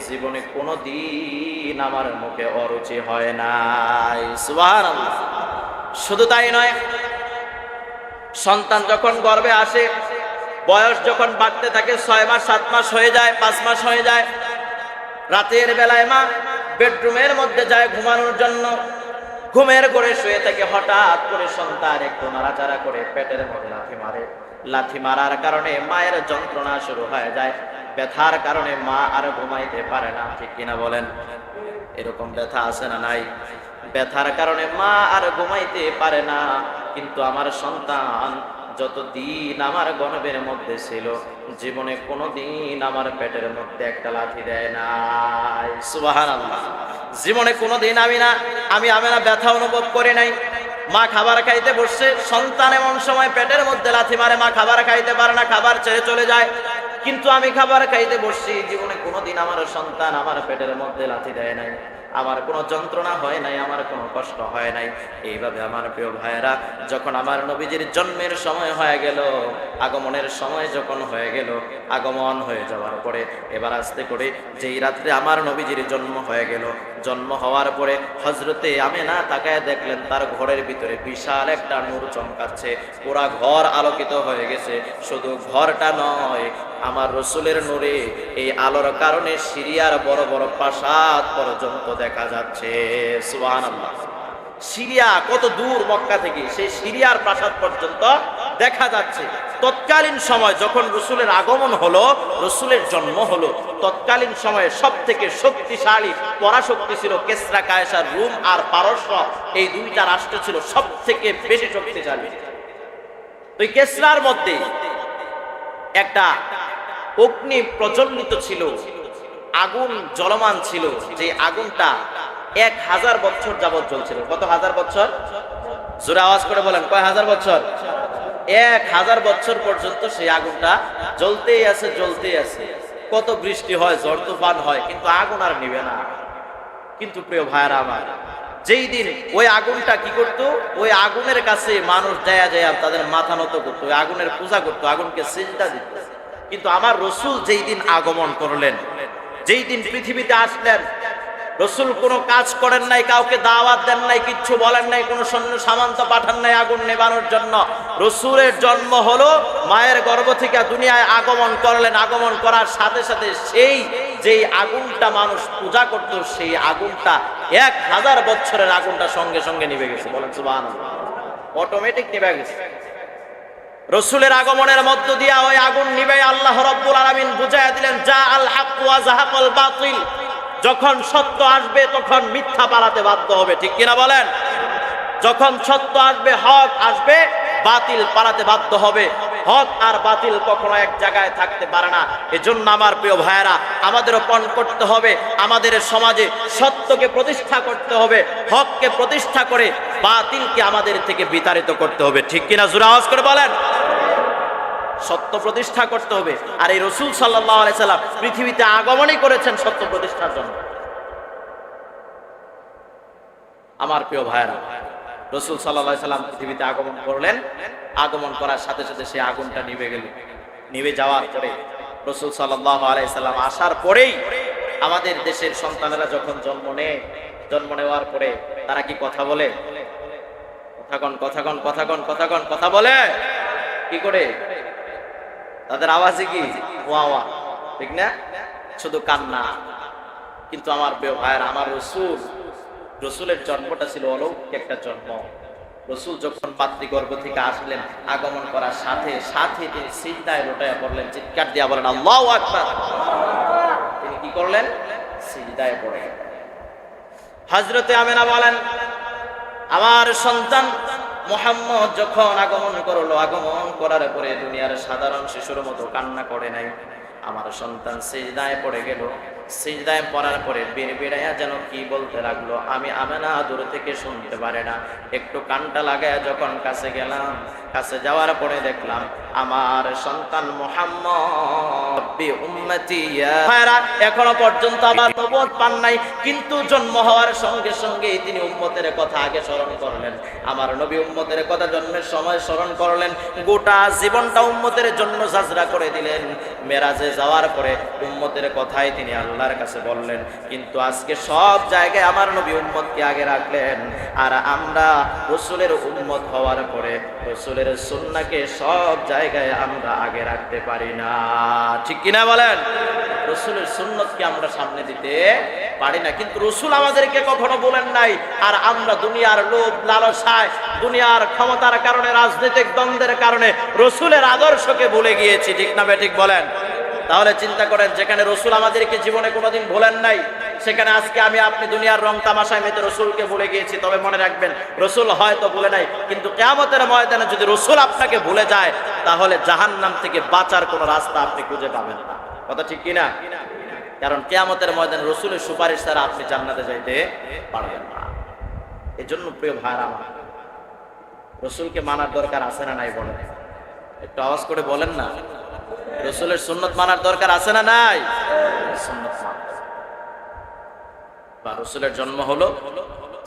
জীবনে কোনো দিন আমার মুখে অরুচি হয় নাই। সুবহানাল্লাহ। শুধু তাই নয়, সন্তান যখন গর্ভে আসে, বয়স যখন বাড়তে থাকে, 6 মাস 7 মাস হয়ে যায়, 5 মাস হয়ে যায়, রাতের বেলায় মা বেডরুমের মধ্যে যায় ঘুমানোর জন্য, ঘুমের ঘরে শুয়ে থেকে হঠাৎ করে সন্তান একটু নাড়াচাড়া করে পেটের মধ্যে লাথি মারে। লাথি মারার কারণে মায়ের যন্ত্রণা শুরু হয়ে যায়, ব্যথার কারণে মা আর ঘুমাইতে পারে না। ঠিক কিনা বলেন? এরকম ব্যথা আছে না নাই? ব্যথার কারণে মা আর ঘুমাইতে পারে না। কিন্তু আমার সন্তান যতদিন আমার গর্ভের মধ্যে ছিল জীবনে কোনোদিন আমার পেটের মধ্যে একটা লাথি দেয় নাই। সুবহানাল্লাহ। জীবনে কোনোদিন আমি আমেনা ব্যথা অনুভব করি নাই। মা খাবার খাইতে বসছে, সন্তান এমন সময় পেটের মধ্যে লাথি মারে, মা খাবার খাইতে পারে না, খাবার ছেড়ে চলে যায়। কিন্তু আমি খাবার খাইতে বসছি, জীবনে কোনোদিন আমার সন্তান আমার পেটের মধ্যে লাথি দেয় নাই, আমার কোনো যন্ত্রণা হয় নাই, আমার কোনো কষ্ট হয় নাই। এইভাবে আমার প্রিয় ভাইয়েরা, যখন আমার নবীজির জন্মের সময় হয়ে গেল, আগমনের সময় যখন হয়ে গেল, আগমন হয়ে যাওয়ার পরে এবার আস্তে করে যেই রাত্রে আমার নবীজির জন্ম হয়ে গেল, জন্ম হওয়ার পরে হযরতে আমেনা তাকায় দেখলেন তার ঘরের ভিতরে বিশাল একটা নূর চমকাচ্ছে, পুরা ঘর আলোকিত হয়ে গেছে। শুধু ঘরটা নয়, আমার রসুলের নূরে এই আলোর কারণে সিরিয়ার বড় বড় প্রাসাদ পর্যন্ত দেখা যাচ্ছে। সুবহানাল্লাহ। সিরিয়া কত দূর মক্কা থেকে, সেই সিরিয়ার প্রাসাদ পর্যন্ত দেখা যাচ্ছে। তৎকালীন সময় যখন রসুলের আগমন হলো, রসুলের জন্ম হলো, তৎকালীন সময়ে সব থেকে শক্তিশালী পরাশক্তি ছিল কেসরা কায়সার, রোম আর পারস্য, এই দুইটা রাষ্ট্র ছিল সব থেকে বেশি শক্তিশালী। তো কেসরার মধ্যে একটা অগ্নি প্রজ্বলিত ছিল, আগুন জ্বলমান ছিল, যে আগুনটা 1000 বছর যাবত জ্বলছিল। কত হাজার বছর? জোরে আওয়াজ করে বলেন, কয় হাজার বছর? 1000 বছর পর্যন্ত সেই আগুনটা জ্বলতেই আছে, জ্বলতেই আছে। কত বৃষ্টি হয়, ঝড় তুফান হয়, কিন্তু আগুন আর নিবে না। কিন্তু প্রিয় ভাইরা আমার, যেই দিন ওই আগুনটা কি করতো, ওই আগুনের কাছে মানুষ যায় যায় তাদের মাথা নত করতো, ওই আগুনের পূজা করতো, আগুনকে সিজদা দিত। কিন্তু আমার রসুল যেই দিন আগমন করলেন, যেই দিন পৃথিবীতে আসলেন, রসুল কোনো কাজ করেন নাই, কাউকে দাওয়াত দেন নাই, কিচ্ছু বলেন নাই, কোনো সৈন্য সামন্ত পাঠান নাই আগুন নেবানোর জন্য। রসুলের জন্ম হলো, মায়ের গর্ভ থেকে দুনিয়ায় আগমন করলেন। আগমন করার সাথে সাথে সেই যেই আগুনটা মানুষ পূজা করত, সেই আগুনটা 1000 বছরের আগুনটা সঙ্গে সঙ্গে নিভে গেছে। বলেন সুবহানাল্লাহ। অটোমেটিক নিভে গেছে। রসুলের আগমনের মধ্য দিয়ে ওই আগুন নিভে আল্লাহ রাব্বুল আলামিন বুঝাইয়া দিলেন, যা আল হক ওয়া যাহাকাল বাতিল। যখন সত্য আসবে তখন মিথ্যা পালাতে বাধ্য হবে, ঠিক কিনা বলেন? যখন সত্য আসবে, হক আসবে, বাতিল পালাতে বাধ্য হবে। হক আর বাতিল কখনো এক জায়গায় থাকতে পারে না। এজন্য আমার প্রিয় ভাইয়েরা, আমাদেরও পণ করতে হবে, আমাদের সমাজে সত্যকে প্রতিষ্ঠা করতে হবে, হককে প্রতিষ্ঠা করে বাতিলকে আমাদের থেকে বিতাড়িত করতে হবে, ঠিক কিনা? জোরে আওয়াজ করে বলেন। সত্য প্রতিষ্ঠা করতে হবে। আর এই রসুল সাল্লাল্লাহু আলাইহি সাল্লাম পৃথিবীতে আগমনই করেছেন সত্য প্রতিষ্ঠার জন্য। আমার প্রিয় ভাইরা, রসুল সাল্লাল্লাহু আলাইহি সাল্লাম পৃথিবীতে আগমন করলেন। আগমন করার সাথে সাথে সেই আগুনটা নিভে গেল। নিভে যাওয়ার পরে রসুল সাল্লাল্লাহু আলাইহি সাল্লাম আসার পরেই আমাদের দেশের সন্তানেরা যখন জন্ম নেয়, জন্ম নেওয়ার পরে তারা কি কথা বলে? কথা বলে কি করে? তাদের আওয়াজে কি ওয়া ওয়া, ঠিক না? শুধু কান্না। কিন্তু আমার প্রিয় ভাইয়েরা, আমার রসুলের জন্মটা ছিল অলৌকিক একটা জন্ম। রসুল যখন মাতৃগর্ভ থেকে আসলেন, আগমন করার সাথে সাথে তিনি সিজদায় লুটাইয়া পড়লেন। চিৎকার দিয়া বলেন আল্লাহু আকবার। তিনি কি করলেন? সিজদায় পড়ে। হযরতে আমেনা বলেন, আমার সন্তান মুহাম্মদ যখন আগমন করলো, আগমন করার পরে দুনিয়ার সাধারণ শিশুর মতো কান্না করে নাই। আমার সন্তান সিজদায় পড়ে গেল। সিজদায় পড়ার পরে বিড়বিড়াইয়া যেন কি বলতে লাগলো, আমি আমেনা দূর থেকে শুনতে পারে না। একটু কানটা লাগায়া যখন কাছে গেলাম, কাছে যাওয়ার পরে দেখলাম আমার সন্তান মুহাম্মদ বি উম্মতি ইয়া। এখনো পর্যন্ত আবার নবুয়ত পান নাই, কিন্তু জন্ম হওয়ার সঙ্গে সঙ্গে তিনি উম্মতের কথা আগে স্মরণ করলেন। আমার নবী উম্মতের কথা জন্মের সময় স্মরণ করলেন, গোটা জীবনটা উম্মতের জন্য সাজরা করে দিলেন। মেরাজে যাওয়ার পরে উম্মতের কথাই তিনি আল্লাহর কাছে বললেন। কিন্তু আজকে সব জায়গায় আমার নবী উম্মতকে আগে রাখলেন, আর আমরা রাসূলের উম্মত হওয়ার পরে রাসূলের সুন্নাহকে সব জায়গায় আমরা আগে রাখতে পারি না, ঠিক কিনা বলেন? রাসূলের সুন্নতকে আমরা সামনে দিতে পারি না। কিন্তু রাসূল আমাদেরকে কখনো বলেন নাই, আর আমরা দুনিয়ার লোভ লালসায়, দুনিয়ার ক্ষমতার কারণে, রাজনৈতিক দ্বন্দ্বের কারণে রাসূলের আদর্শকে ভুলে গিয়েছি, ঠিক না ঠিক বলেন? তাহলে চিন্তা করেন, যেখানে রাসূল আমাদেরকে জীবনে কোনোদিন ভোলেন নাই, সেখানে আজকে আমি আপনি দুনিয়ার রং তামাশায় মেতে রসুলকে ভুলে গিয়েছি। তবে মনে রাখবেন, রসুল হয়তো ভুলে নাই, কিন্তু কিয়ামতের ময়দানে যদি রসুল আপনাকে ভুলে যায়, তাহলে জাহান্নাম থেকে বাঁচার কোনো রাস্তা আপনি খুঁজে পাবেন না। কথা ঠিক কিনা? কারণ কিয়ামতের ময়দানে রসুলের সুপারিশ ছাড়া আপনি জান্নাতে যাইতে পারবেন না। এজন্য প্রিয় ভাইরা আমার, রসুলকে মানার দরকার আছে না নাই বলেন? একটু আওয়াজ করে বলেন না। রসুলের সুন্নত মানার দরকার আছে না নাই? সুন্নত বা রসুলের জন্ম হলো,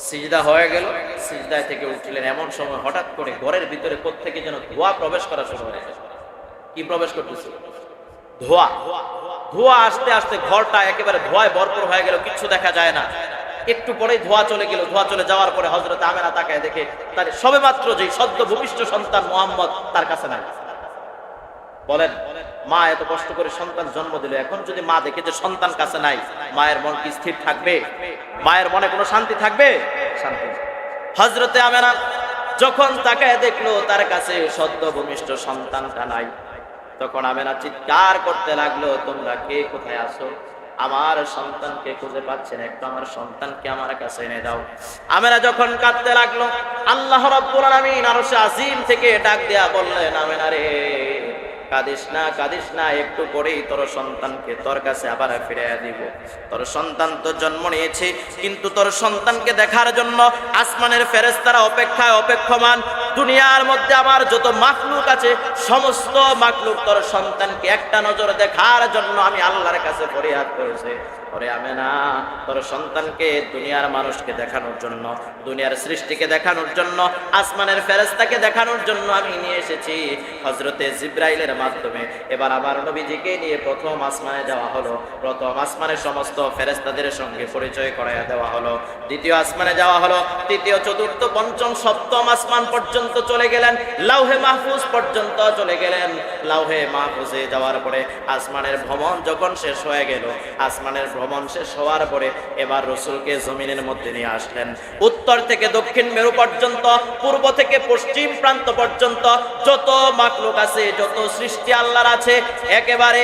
সিজদা হয়ে গেল, সিজদায় থেকে উঠলেন, এমন সময় হঠাৎ করে ঘরের ভিতরে কোত্থেকে যেন ধোঁয়া প্রবেশ করা শুরু হয়ে গেল। কি প্রবেশ করতেছে? ধোঁয়া। ধোঁয়া আসতে আসতে ঘরটা একেবারে ধোঁয়ায় ভরপুর হয়ে গেল, কিচ্ছু দেখা যায় না। একটু পরেই ধোঁয়া চলে গেল। ধোঁয়া চলে যাওয়ার পরে হযরত আমেনা তাকায় দেখে তার সবেমাত্র যে সদ্য ভূমিষ্ঠ সন্তান মুহাম্মদ তার কাছে নাই। বলেন, মা এত কষ্ট করে সন্তান জন্ম দিল, এখন যদি মা দেখে যে সন্তান কাছে নাই, মায়ের মন কি স্থির থাকবে? মায়ের মনে কোনো শান্তি থাকবে? শান্তি। হযরতে আমেনা যখন তাকায় দেখলো তার কাছে সদ্য ভূমিষ্ঠ সন্তানটা নাই, তখন আমেনা চিৎকার করতে লাগলো, তোমরা কে, কোথায় আছো? আমার সন্তানকে খুঁজে পাচ্ছেন, একটু আমার সন্তানকে আমার কাছে এনে দাও। আমেনা যখন কাঁদতে লাগলো, আল্লাহ রাব্বুল আলামিন আরশে আজিম থেকে ডাক দেয়া বললেন, আমেনা রে, কাঁদিস না, কাঁদিস না, একটু পরেই তোর সন্তানকে তোর কাছে আবার ফিরিয়ে দিব। তোর সন্তান তো জন্ম নিয়েছে, কিন্তু তোর সন্তানকে দেখার জন্য আসমানের ফেরেশতারা অপেক্ষায় অপেক্ষমান। দুনিয়ার মধ্যে আমার যত মাখলুক আছে, সমস্ত মাখলুক তোর সন্তানকে একটা নজর দেখার জন্য আমি আল্লাহর কাছে ফরিয়াদ করেছে। ওরে আমেনা, তোর সন্তানকে দুনিয়ার মানুষকে দেখানোর জন্য, দুনিয়ার সৃষ্টিকে দেখানোর জন্য, আসমানের ফেরেশতাকে দেখানোর জন্য আমি নিয়ে এসেছি। হযরতে জিবরাইলের মাধ্যমে এবার আমার নবীজিকে নিয়ে প্রথম আসমানে যাওয়া হলো। প্রথম আসমানে সমস্ত ফেরেশতাদের সঙ্গে পরিচয় করায়া দেওয়া হলো। দ্বিতীয় আসমানে যাওয়া হলো। তৃতীয়, চতুর্থ, পঞ্চম, সপ্তম আসমান পর্যন্ত চলে গেলেন। লাউহে মাহফুজ পর্যন্ত চলে গেলেন। লাউহে মাহফুজে যাওয়ার পরে আসমানের ভ্রমণ যখন শেষ হয়ে গেল, আসমানের ভ্রমণ শেষ হওয়ার পরে এবার রসুলকে জমিনের মধ্যে নিয়ে আসলেন। উত্তর থেকে দক্ষিণ মেরু পর্যন্ত, পূর্ব থেকে পশ্চিম প্রান্ত পর্যন্ত যত মাখলুক আছে, যত সৃষ্টি আল্লাহর আছে, একেবারে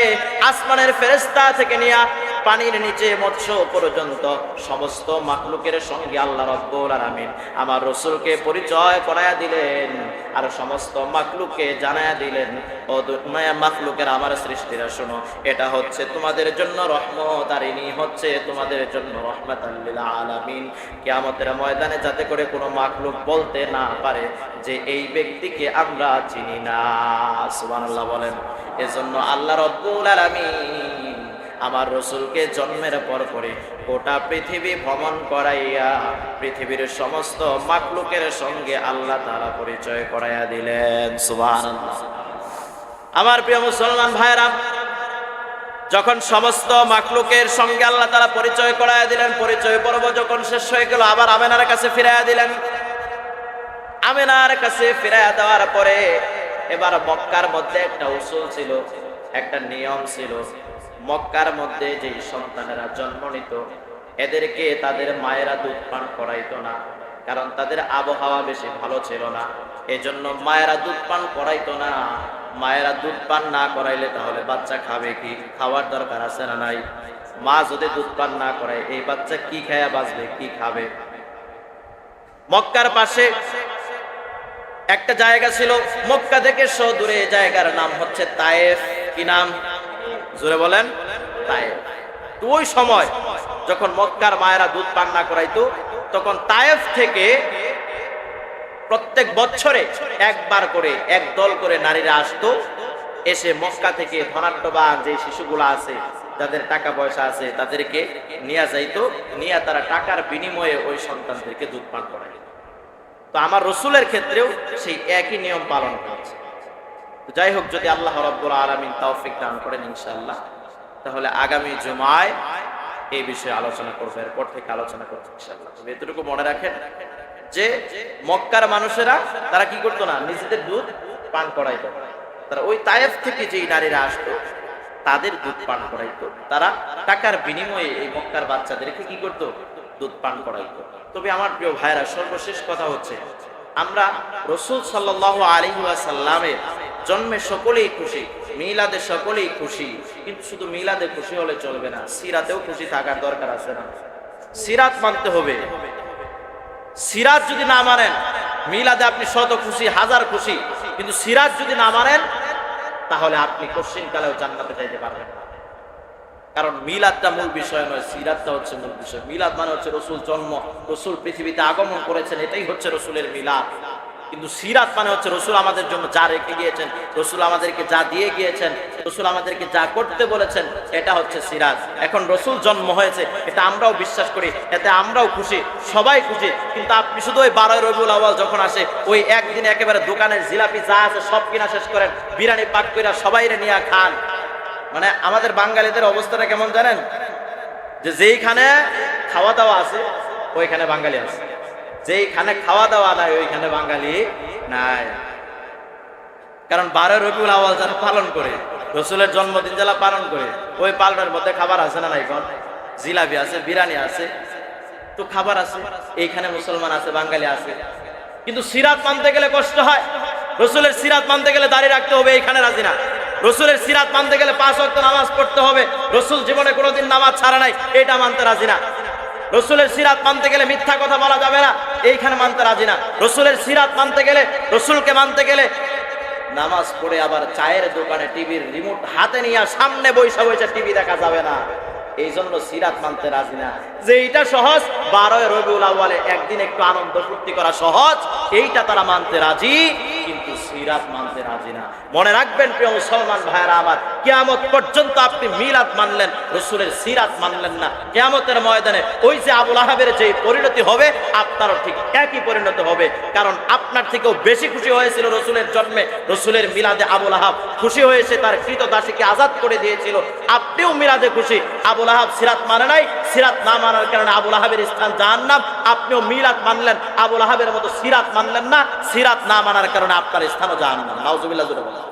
আসমানের ফেরেশতা থেকে নিয়ে পানির নিচে মৎস্য পর্যন্ত সমস্ত মাখলুকের সঙ্গে আল্লাহ রাব্বুল আলামিন আমার রসুলকে পরিচয় করায়া দিলেন। আর সমস্ত মাখলুককে জানায়া দিলেন, ও দুনিয়া মাখলুকের আমার সৃষ্টিরা শোনো, এটা হচ্ছে তোমাদের জন্য রহমত, আর ইনি হচ্ছে তোমাদের জন্য রাহমাতাল লিল আলামিন। কিয়ামতের ময়দানে যাতে করে কোনো মাখলুক বলতে না পারে যে এই ব্যক্তিকে আমরা চিনি না। সুবহানাল্লাহ বলেন। এজন্য আল্লাহ রাব্বুল আলামিন আমার রসুলকে জন্মের পর পরে গোটা পৃথিবী ভ্রমণ করাইয়া পৃথিবীর সমস্ত মাখলুকের সঙ্গে আল্লাহ তাআলা পরিচয় করাইয়া দিলেন। সুবহানাল্লাহ। আমার প্রিয় মুসলমান ভাইরা, যখন সমস্ত মাখলুকের সঙ্গে আল্লাহ তাআলা পরিচয় করাইয়া দিলেন, পরিচয় পর্ব যখন শেষ হয়ে গেল, আবার আমেনার কাছে ফিরাইয়া দিলেন। আমেনার কাছে ফিরাইয়া দেওয়ার পরে এবার মক্কার মধ্যে একটা উসুল ছিল, একটা নিয়ম ছিল। মক্কার মধ্যে যে সন্তানেরা জন্ম নিত, এদেরকে তাদের মায়েরা দুধ পান করাইতো না, কারণ তাদের আবহাওয়া বেশি ভালো ছিল না। এজন্য মায়েরা দুধ পান করাইতো না। মায়েরা দুধ পান না করাইলে তাহলে বাচ্চা খাবে কি? খাওয়ার দরকার আছে না নাই? মা যদি দুধ পান না করায়, এই বাচ্চা কি খায়া বাঁচবে, কি খাবে? মক্কার পাশে একটা জায়গা ছিল, মক্কা থেকে দূরে, জায়গার নাম হচ্ছে তায়েফ। কি নাম? জোরে বলেন। তায়েফ। তো ওই সময় যখন মক্কার মায়েরা দুধ পান না করাইতো, তখন তায়েফ থেকে প্রত্যেক বছরে একবার করে একদল করে নারীরা আসতো, এসে মক্কা থেকে ধনাঢ্যবান যে শিশুগুলো আছে, যাদের টাকা পয়সা আছে, তাদেরকে নিয়ে যাইতো, নিয়ে তারা টাকার বিনিময়ে ওই সন্তানদেরকে দুধ পান করাইত। তো আমার রসুলের ক্ষেত্রেও সেই একই নিয়ম পালন করেছে। যাই হোক, যদি আল্লাহ রাব্বুল আলামিন তৌফিক দান করেন ইনশাআল্লাহ, তাহলে আগামী জুমায় এই বিষয়ে আলোচনা করবো। এরপর থেকে আলোচনা করবো ইনশাআল্লাহ। তবে এতটুকু মনে রাখেন যে মক্কার মানুষেরা তারা কি করতো না, নিজেদের দুধ পান করাইতো। তারা ওই তায়েফ থেকে যেই নারীরা আসতো, তাদের দুধ পান করাইতো। তারা টাকার বিনিময়ে এই মক্কার বাচ্চাদেরকে কি করতো? দুধ পান করাইতো। তবে আমার প্রিয় ভাইরা, সর্বশেষ কথা হচ্ছে, আমরা রাসূল সাল্লাল্লাহু আলাইহি ওয়াসাল্লামের জন্মে সকলেই খুশি, মিলাদে সকলেই খুশি, কিন্তু শুধু মিলাদে খুশি হলে চলবে না, সিরাতেও খুশি থাকার দরকার আছে না? সিরাত মানতে হবে। সিরাত যদি না মানেন, মিলাদে আপনি শত খুশি, হাজার খুশি, কিন্তু সিরাত যদি না মানেন, তাহলে আপনি কঠিন কালেও জান্নাতে যাইতে পারবেন না। কারণ মিলাদটা মূল বিষয় নয়, সিরাতটা হচ্ছে মূল বিষয়। মিলাদ মানে হচ্ছে রসুল জন্ম, রসুল পৃথিবীতে আগমন করেছেন, এটাই হচ্ছে রসুলের মিলাদ। কিন্তু সিরাত মানে হচ্ছে রসুল আমাদের জন্য যা রেখে গিয়েছেন, রসুল আমাদেরকে যা দিয়ে গিয়েছেন, রসুল আমাদেরকে যা করতে বলেছেন, এটা হচ্ছে সিরাত। এখন রসুল জন্ম হয়েছে, এটা আমরাও বিশ্বাস করি, এতে আমরাও খুশি, সবাই খুশি। কিন্তু আপনি শুধু ওই 12 রবিউল আউয়াল যখন আসে, ওই একদিন একেবারে দোকানের জিলাপি যা আছে সব কিনা শেষ করেন, বিরিয়ানি পাক কইরা সবাইরে নিয়ে খান। মানে আমাদের বাঙালিদের অবস্থাটা কেমন জানেন? যে যেইখানে খাওয়া দাওয়া আছে ওইখানে বাঙালি আছে, যেইখানে খাওয়া দাওয়া নাই ওইখানে বাঙালি নাই। কারণ 12 রবিউল আউয়াল যারা পালন করে, রসুলের জন্মদিন যারা পালন করে, ওই পালনের মধ্যে খাবার আছে না নাই? কোন জিলাপি আছে, বিরিয়ানি আছে, তো খাবার আছে। এইখানে মুসলমান আছে, বাঙালি আছে। কিন্তু সিরাত মানতে গেলে কষ্ট হয়। রসুলের সিরাত মানতে গেলে দাঁড়িয়ে রাখতে হবে, এইখানে রাজি না। রসুলের সিরাত মানতে গেলে 5 ওয়াক্ত নামাজ পড়তে হবে, রসুল জীবনে কোনোদিন নামাজ ছাড়া নাই, এটা মানতে রাজি না। রসুলের সিরাত মানতে গেলে মিথ্যা কথা বলা যাবে না, এইখানে মানতে রাজি না। রসুলের সিরাত মানতে গেলে, রসুলকে মানতে গেলে নামাজ পড়ে আবার চায়ের দোকানে টিভির রিমোট হাতে নিয়ে সামনে বৈশা বৈশা টিভি দেখা যাবে না, এই জন্য সিরাত মানতে রাজি না। যে এইটা সহজ, 12 রবিউল আউয়ালে একদিন একটু আনন্দ ফুর্তি করা সহজ, এইটা তারা মানতে রাজি, কিন্তু সিরাত মানতে রাজি না। মনে রাখবেন প্রিয় মুসলমান ভাইরা আমার, কিয়ামত পর্যন্ত আপনি মিলাদ মানলেন, রসুলের সিরাত মানলেন না, কিয়ামতের ময়দানে ওই যে আবুল আহাবের যে পরিণতি হবে, আপনারও ঠিক একই পরিণতি হবে। কারণ আপনার থেকেও বেশি খুশি হয়েছিল রসুলের জন্মে, রসুলের মিলাদে আবুল আহাব খুশি হয়েছে, তার কৃত দাসীকে আজাদ করে দিয়েছিল। আপনিও মিলাদে খুশি, আবুল আহাব সিরাত মানে নাই, সিরাত না মানার কারণে আবুল আহাবের স্থান জাহান্নাম। আপনিও মিলাদ মানলেন, আবুল আহাবের মতো সিরাত মানলেন না, সিরাত না মানার কারণে আপনার স্থানও জাহান্নাম। নাউজুবিল্লাহ জোরে বলেন।